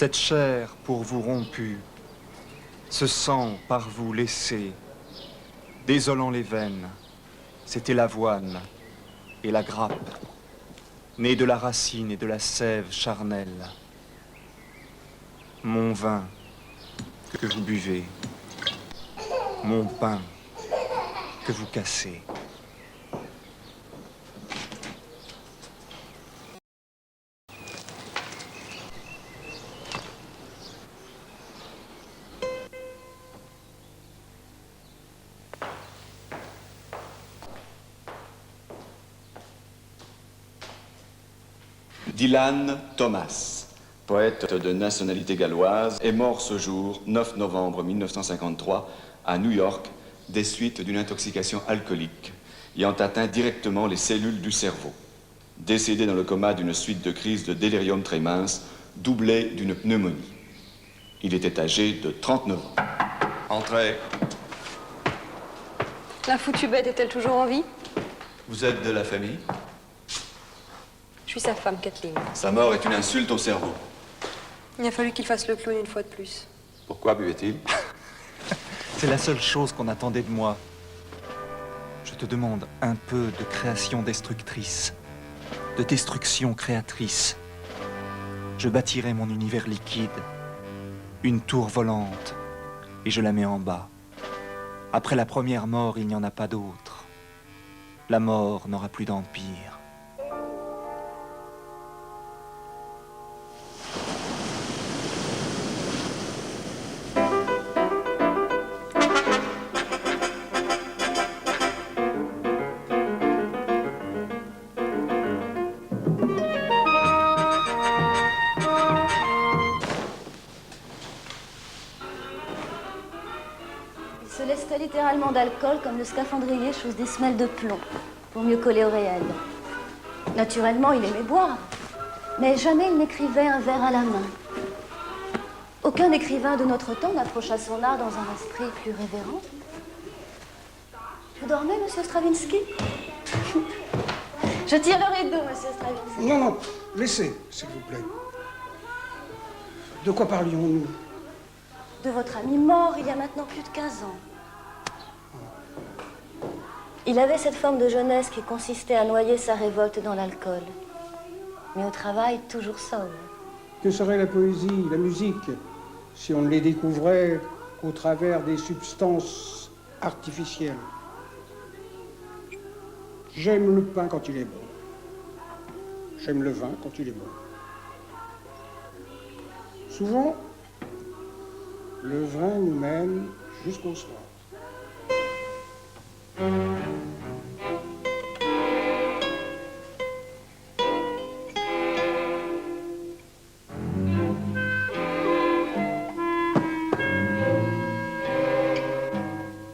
Cette chair pour vous rompue, ce sang par vous laissé, désolant les veines, c'était l'avoine et la grappe, née de la racine et de la sève charnelle. Mon vin que vous buvez, mon pain que vous cassez. Dylan Thomas, poète de nationalité galloise, est mort ce jour, 9 novembre 1953, à New York, des suites d'une intoxication alcoolique ayant atteint directement les cellules du cerveau. Décédé dans le coma d'une suite de crises de délirium tremens, doublée d'une pneumonie. Il était âgé de 39 ans. Entrez. La foutue bête est-elle toujours en vie? Vous êtes de la famille? Je suis sa femme, Kathleen. Sa mort est une insulte au cerveau. Il a fallu qu'il fasse le clown une fois de plus. Pourquoi buvait-il? C'est la seule chose qu'on attendait de moi. Je te demande un peu de création destructrice, de destruction créatrice. Je bâtirai mon univers liquide, une tour volante, et je la mets en bas. Après la première mort, il n'y en a pas d'autre. La mort n'aura plus d'empire. Il se lestait littéralement d'alcool comme le scaphandrier chose des semelles de plomb, pour mieux coller au réel. Naturellement, il aimait boire, mais jamais il n'écrivait un vers à la main. Aucun écrivain de notre temps n'approcha son art dans un esprit plus révérend. Vous dormez, monsieur Stravinsky? Je tire le rideau, monsieur Stravinsky. Non, non, laissez, s'il vous plaît. De quoi parlions-nous? De votre ami mort il y a maintenant plus de 15 ans. Il avait cette forme de jeunesse qui consistait à noyer sa révolte dans l'alcool. Mais au travail, toujours sobre. Que serait la poésie, la musique, si on ne les découvrait qu'au travers des substances artificielles? J'aime le pain quand il est bon. J'aime le vin quand il est bon. Souvent, le vin nous mène jusqu'au soir.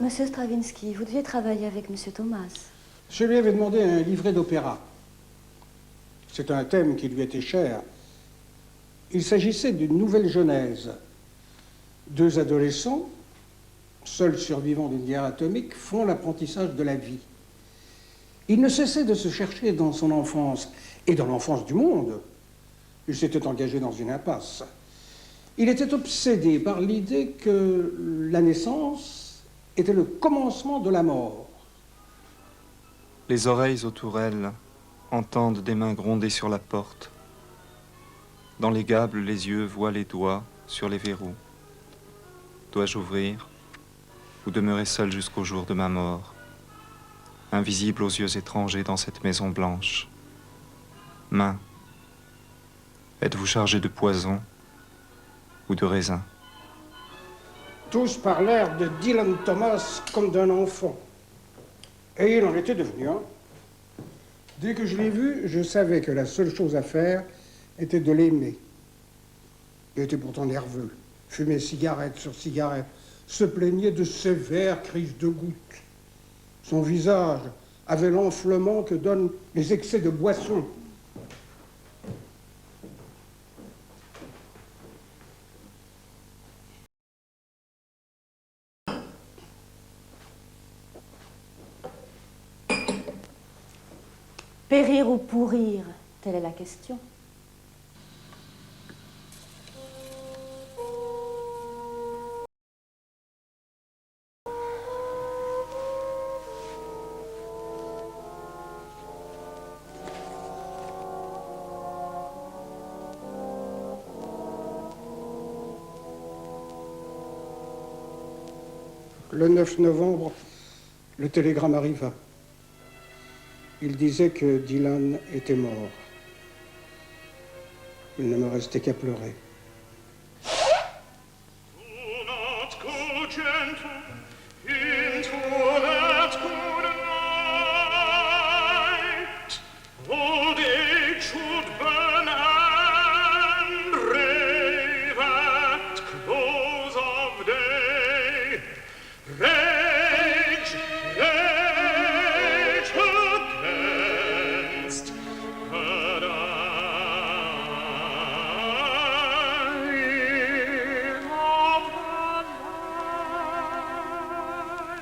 Monsieur Stravinsky, vous deviez travailler avec monsieur Thomas. Je lui avais demandé un livret d'opéra. C'est un thème qui lui était cher. Il s'agissait d'une nouvelle genèse. Deux adolescents, seuls survivants d'une guerre atomique, font l'apprentissage de la vie. Il ne cessait de se chercher dans son enfance et dans l'enfance du monde. Il s'était engagé dans une impasse. Il était obsédé par l'idée que la naissance était le commencement de la mort. Les oreilles autour elle entendent des mains gronder sur la porte. Dans les gables, les yeux voient les doigts sur les verrous. Dois-je ouvrir ou demeurer seul jusqu'au jour de ma mort, invisible aux yeux étrangers dans cette maison blanche? Main, êtes-vous chargé de poison ou de raisin? Tous parlèrent de Dylan Thomas comme d'un enfant. Et il en était devenu un. Dès que je l'ai vu, je savais que la seule chose à faire était de l'aimer. Il était pourtant nerveux, fumait cigarette sur cigarette, se plaignait de sévères crises de gouttes. Son visage avait l'enflement que donnent les excès de boisson. Périr ou pourrir, telle est la question. Le 9 novembre, le télégramme arriva. Il disait que Dylan était mort. Il ne me restait qu'à pleurer.